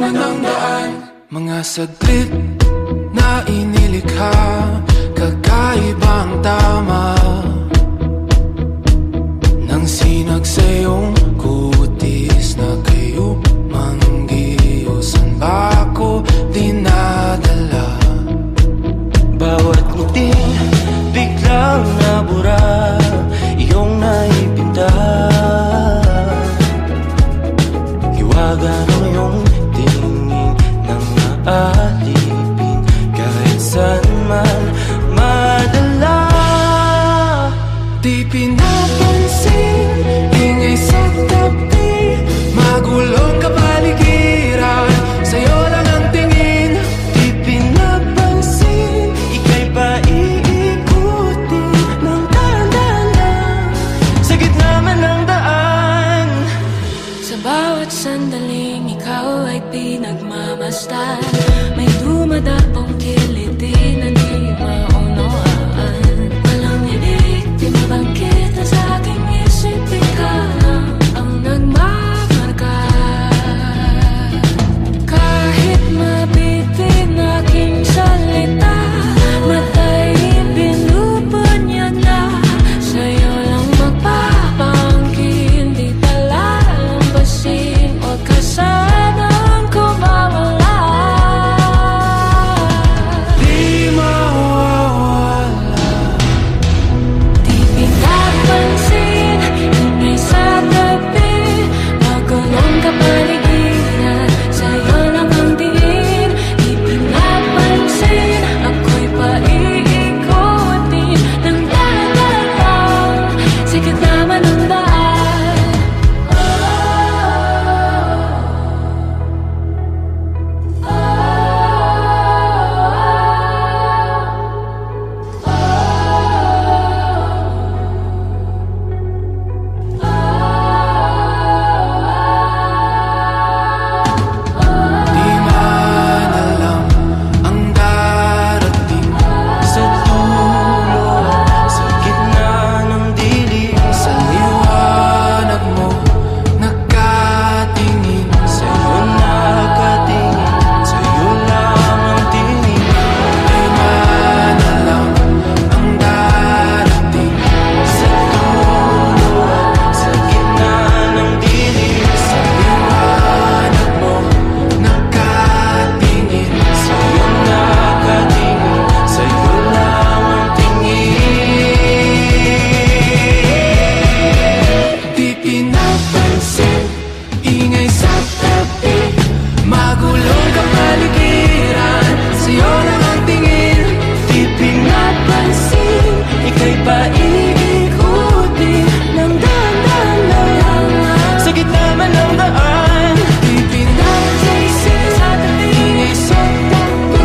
naman ang daan. Mga saglit na inilikha, kakaibang tama nang sinag sa iyong kutis na kayo manggiyosan ba ako dinadala? Bawat ngiting biglang nabura, iyong naipinta. Hiwaga ng iyong tingin nang maalipin kahit saan man madala. Di pinapansin, ingay sa tabi, magulong kapaligiran, sa'yo lang ang tingin. Di pinapansin, ika'y paiikutin ng dahan-dahan sa gitna man ng daan. Sa bawat sandaling ikaw ay pinagmamasdan, may dumadapong kiliti na di maunawaan. Walang ibig, di mabangkit na sa aking isip, ikaw lang ang nagmamarka. Kahit mabitin aking salita, matay pinupunyag na, sa'yo lang magpapangkin, di pala lambasin, huwag ka sanang kumawala. Di mawawala. Di pinapansin, ingay sa tabi, magulong kapaligiran, sa'yo lang ang tingin. Di pinapansin, ako'y paiikutin ng dahan-dahan sa gitna man ng daan. Di man alam ang darating Sa dulo, sa gitna ng dilim, sa liwanag mo, nakatingin. sa'yo nakatingin, sa'yo lang ang tingin. Di man alam ang darating Sa dulo, sa gitna ng dilim, sa liwanag mo, nakatingin. sa'yo nakatingin, sa'yo lang ang tingin. Di pinapansin, ingay sa tabi, magulong kapaligiran, sa'yo lang ang tingin. Di pinapansin, ika'y paiikutin ng dahan-dahan sa gitna man ng daan. Di pinapansin, ingay sa tabi,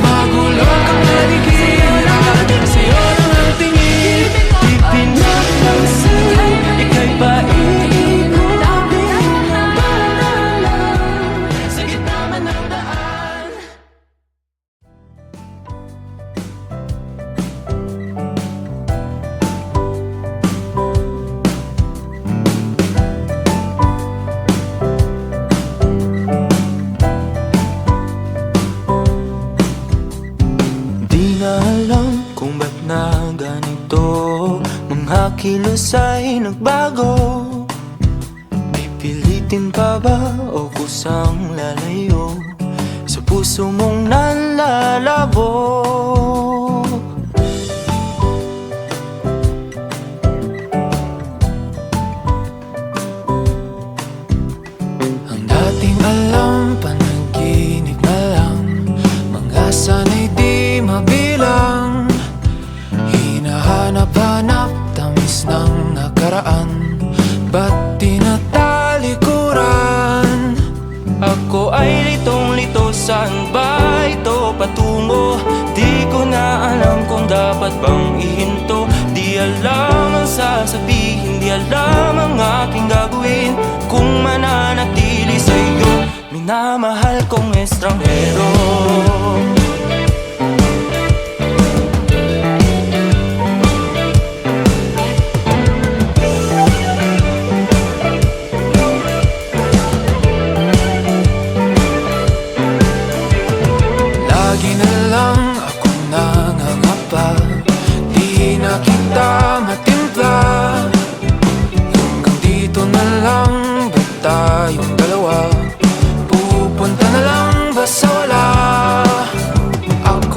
magulong kapaligiran, sa'yo lang ang tingin. Di pinapansin, ika'y paiikutin ng dahan-dahan sa gitna man ng daan. Di na alam kung ba't na ganito, mga kilos ay nagbago. Pipilitin pa ba o kusang lalayo sa puso mong nanlalabo? Ang dating alam, panaginip na lang, mga sanay di mabilang. Hinahanap-hanap, tamis ng nakaraan, ba't tinatalikuran? Ako ay litong-lito, saan ba ito patungo? Di ko na alam kung dapat bang ihinto. Di alam ang sasabihin, di alam ang aking gagawin kung mananatili sa'yo, minamahal kong estranghero.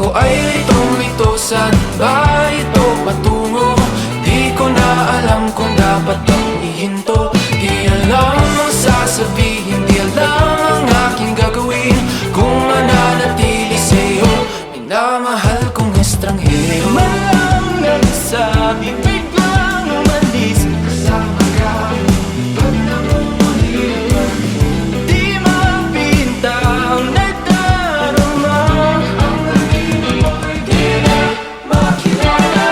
ko ay litong-lito, saan ba ito patungo? Di ko na alam kung dapat bang ihinto. Di alam ang sasabihin, di alam ang aking gagawin kung mananatili sa'yo, minamahal kong estranghero. Malang nagsabi, biglang umalis. Kasama ka, pag namumulila, Di mapinta ang nagdarama. ang pag-ibig mo'y di na makilala.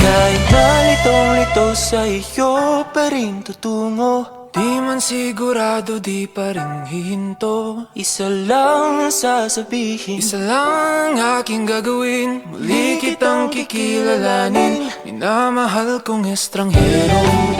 Kahit nalitong-lito sa iyo pa rin tutungo. Di man sigurado, di pa rin hihinto. Isa lang ang sasabihin. Isa lang ang aking gagawin, muli kitang kikilalanin, minamahal kong estranghero.